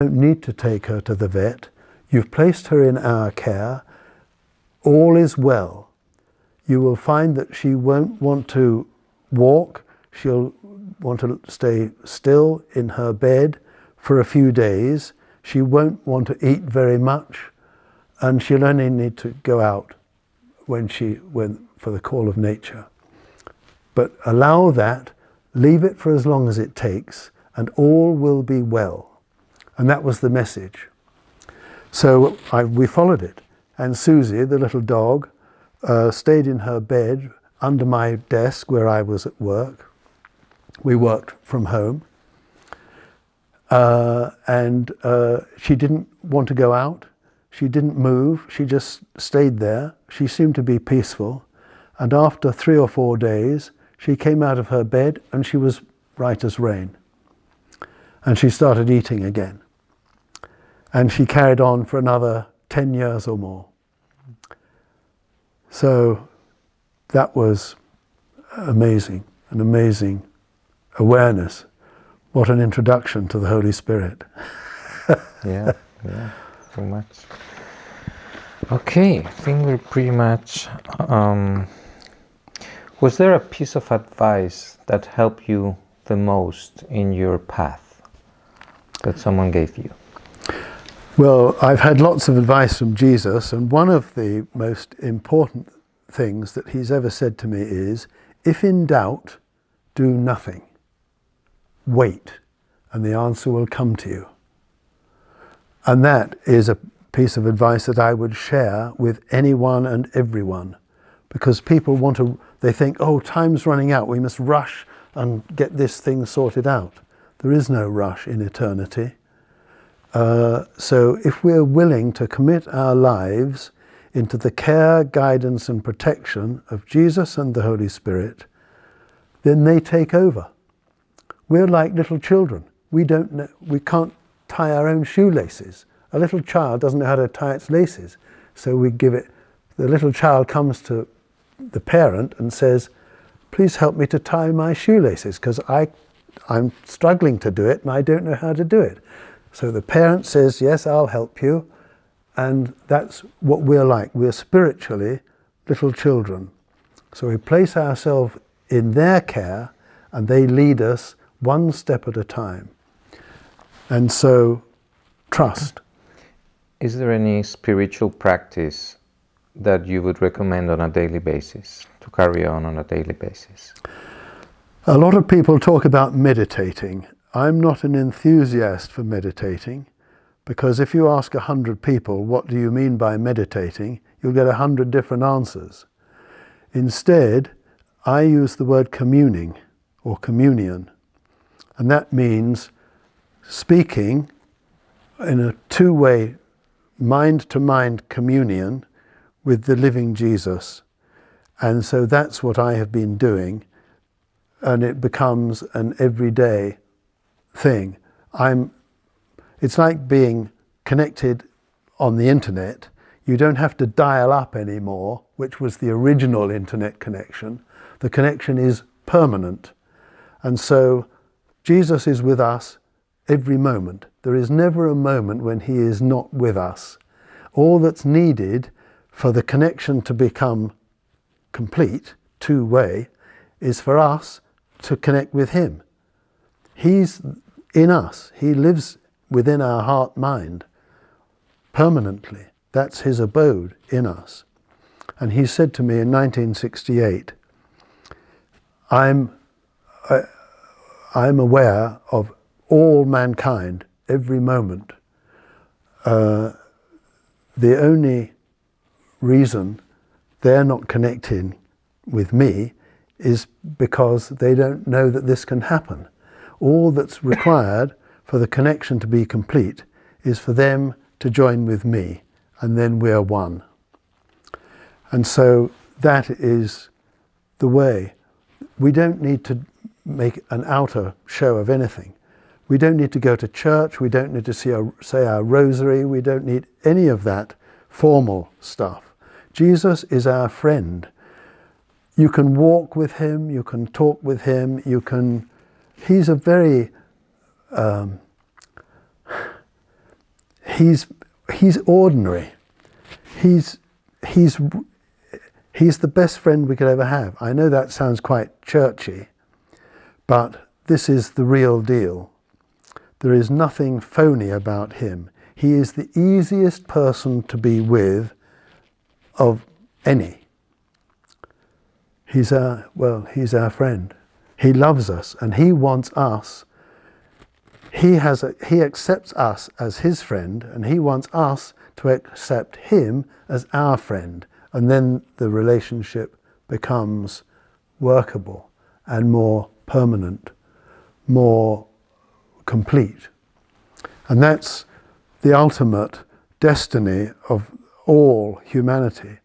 don't need to take her to the vet. You've placed her in our care. All is well. You will find that she won't want to walk. She'll want to stay still in her bed for a few days. She won't want to eat very much, and she'll only need to go out when for the call of nature. But allow that, leave it for as long as it takes, and all will be well. And that was the message. So we followed it. And Susie, the little dog, stayed in her bed under my desk where I was at work. We worked from home. And she didn't want to go out. She didn't move. She just stayed there. She seemed to be peaceful. And after 3 or 4 days, she came out of her bed and she was right as rain. And she started eating again. And she carried on for another 10 years or more. So that was amazing, an amazing awareness. What an introduction to the Holy Spirit. yeah, so much. Okay, I think we're pretty much... was there a piece of advice that helped you the most in your path that someone gave you? Well, I've had lots of advice from Jesus, and one of the most important things that he's ever said to me is, if in doubt, do nothing. Wait, and the answer will come to you. And that is a piece of advice that I would share with anyone and everyone, because people they think, oh, time's running out, we must rush and get this thing sorted out. There is no rush in eternity. So if we're willing to commit our lives into the care, guidance and protection of Jesus and the Holy Spirit, then they take over. We're like little children. We can't tie our own shoelaces. A little child doesn't know how to tie its laces. So the little child comes to the parent and says, please help me to tie my shoelaces, because I'm struggling to do it and I don't know how to do it. So the parent says, yes, I'll help you. And that's what we're like. We're spiritually little children. So we place ourselves in their care and they lead us one step at a time. And so, trust. Is there any spiritual practice that you would recommend on a daily basis, to carry on a daily basis? A lot of people talk about meditating. I'm not an enthusiast for meditating, because if you ask 100 people, what do you mean by meditating, you'll get 100 different answers. Instead, I use the word communing or communion, and that means speaking in a two-way, mind-to-mind communion with the living Jesus. And so that's what I have been doing, and it becomes an everyday thing. It's like being connected on the internet. You don't have to dial up anymore, which was the original internet connection. The connection is permanent. And so Jesus is with us every moment. There is never a moment when he is not with us. All that's needed for the connection to become complete, two-way, is for us to connect with him. He's in us. He lives within our heart-mind permanently. That's his abode in us. And he said to me in 1968, I'm aware of all mankind every moment. The only reason they're not connecting with me is because they don't know that this can happen. All that's required for the connection to be complete is for them to join with me, and then we're one. And so that is the way. We don't need to make an outer show of anything. We don't need to go to church, we don't need to say our rosary, we don't need any of that formal stuff. Jesus is our friend. You can walk with him, you can talk with him, he's a very he's ordinary. He's the best friend we could ever have. I know that sounds quite churchy, but this is the real deal. There is nothing phony about him. He is the easiest person to be with of any. He's our friend. He loves us and he wants us. He accepts us as his friend and he wants us to accept him as our friend. And then the relationship becomes workable and more permanent, more complete. And that's the ultimate destiny of all humanity,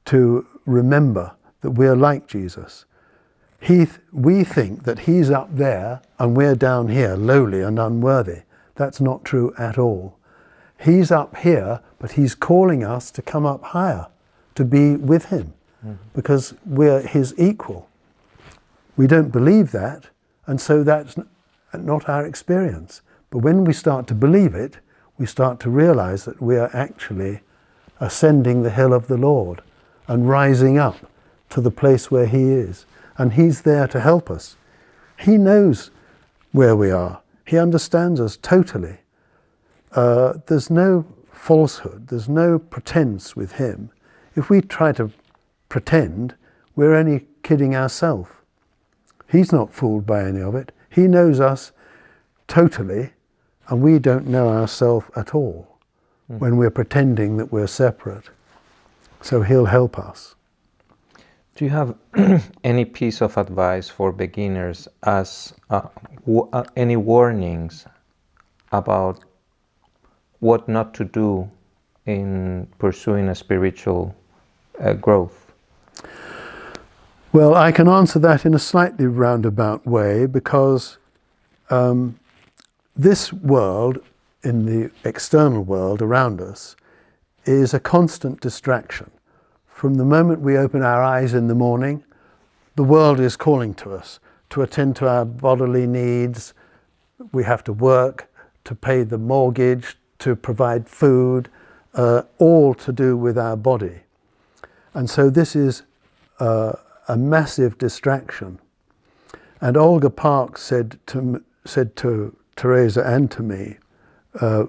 to remember that we're like Jesus. We think that he's up there and we're down here, lowly and unworthy. That's not true at all. He's up here, but he's calling us to come up higher, to be with him, because we're his equal. We don't believe that, and so that's not our experience. But when we start to believe it, we start to realize that we are actually ascending the hill of the Lord and rising up to the place where he is. And he's there to help us. He knows where we are. He understands us totally. There's no falsehood. There's no pretense with him. If we try to pretend, we're only kidding ourselves. He's not fooled by any of it. He knows us totally, and we don't know ourselves at all when we're pretending that we're separate. So he'll help us. Do you have any piece of advice for beginners, as any warnings about what not to do in pursuing a spiritual growth? Well, I can answer that in a slightly roundabout way, because this world, in the external world around us, is a constant distraction. From the moment we open our eyes in the morning, the world is calling to us to attend to our bodily needs. We have to work, to pay the mortgage, to provide food, all to do with our body. And so this is a massive distraction. And Olga Park said to Teresa and to me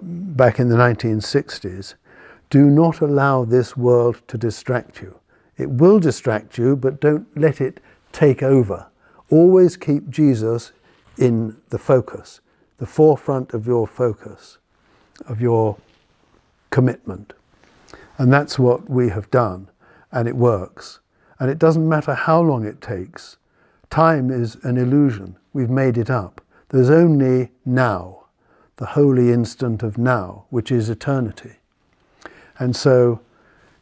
back in the 1960s, do not allow this world to distract you. It will distract you, but don't let it take over. Always keep Jesus in the focus, the forefront of your focus, of your commitment. And that's what we have done, and it works. And it doesn't matter how long it takes. Time is an illusion. We've made it up. There's only now, the holy instant of now, which is eternity. And so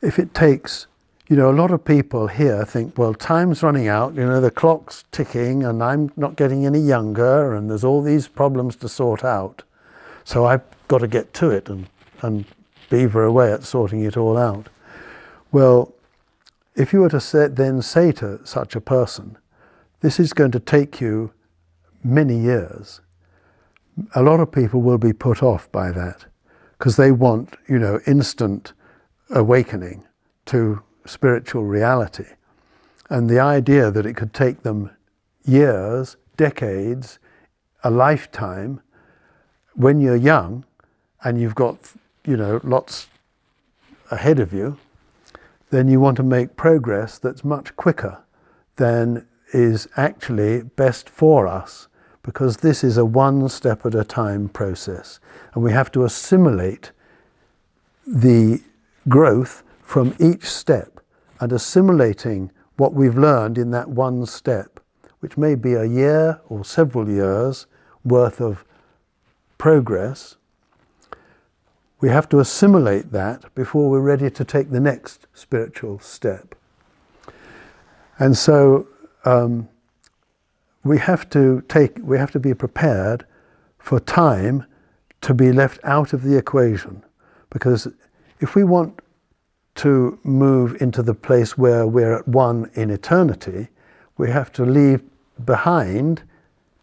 if it takes, a lot of people here think, well, time's running out, the clock's ticking and I'm not getting any younger and there's all these problems to sort out. So I've got to get to it and beaver away at sorting it all out. Well, if you were to then say to such a person, this is going to take you many years, a lot of people will be put off by that, because they want, instant awakening to spiritual reality. And the idea that it could take them years, decades, a lifetime, when you're young and you've got, lots ahead of you, then you want to make progress that's much quicker than is actually best for us, because this is a one step at a time process. And we have to assimilate the growth from each step, and assimilating what we've learned in that one step, which may be a year or several years worth of progress. We have to assimilate that before we're ready to take the next spiritual step. And so we have to be prepared for time to be left out of the equation, because if we want to move into the place where we're at one in eternity, we have to leave behind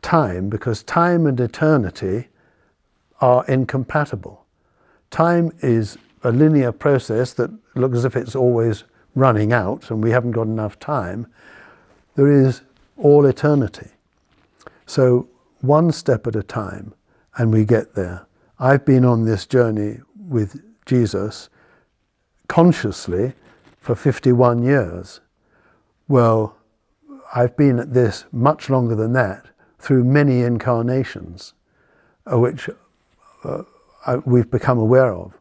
time, because time and eternity are incompatible. time is a linear process that looks as if it's always running out and we haven't got enough time. There is all eternity. So one step at a time and we get there. I've been on this journey with Jesus consciously for 51 years. Well, I've been at this much longer than that through many incarnations, which we've become aware of.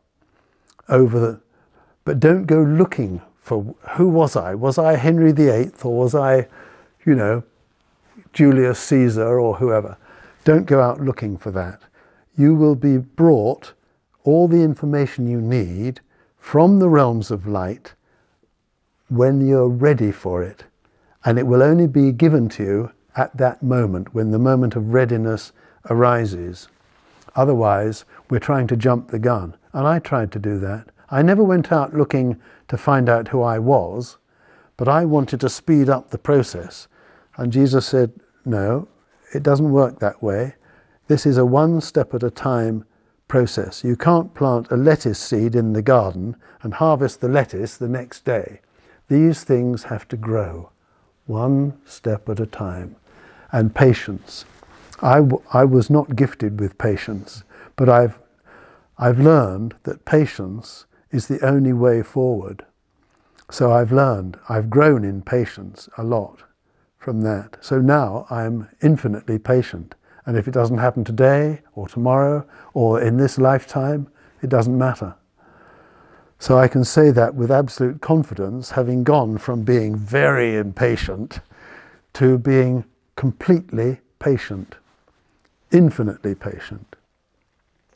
But don't go looking for who was I? Was I Henry VIII or was I, Julius Caesar or whoever? Don't go out looking for that. You will be brought all the information you need from the realms of light when you're ready for it. And it will only be given to you at that moment, when the moment of readiness arises. Otherwise, we're trying to jump the gun. And I tried to do that. I never went out looking to find out who I was, but I wanted to speed up the process. And Jesus said, no, it doesn't work that way. This is a one step at a time process. You can't plant a lettuce seed in the garden and harvest the lettuce the next day. These things have to grow, one step at a time. And patience. I was not gifted with patience, but I've learned that patience is the only way forward. So I've grown in patience a lot from that. So now I'm infinitely patient. And if it doesn't happen today or tomorrow or in this lifetime, it doesn't matter. So I can say that with absolute confidence, having gone from being very impatient to being completely patient, infinitely patient.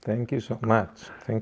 Thank you so much. Thank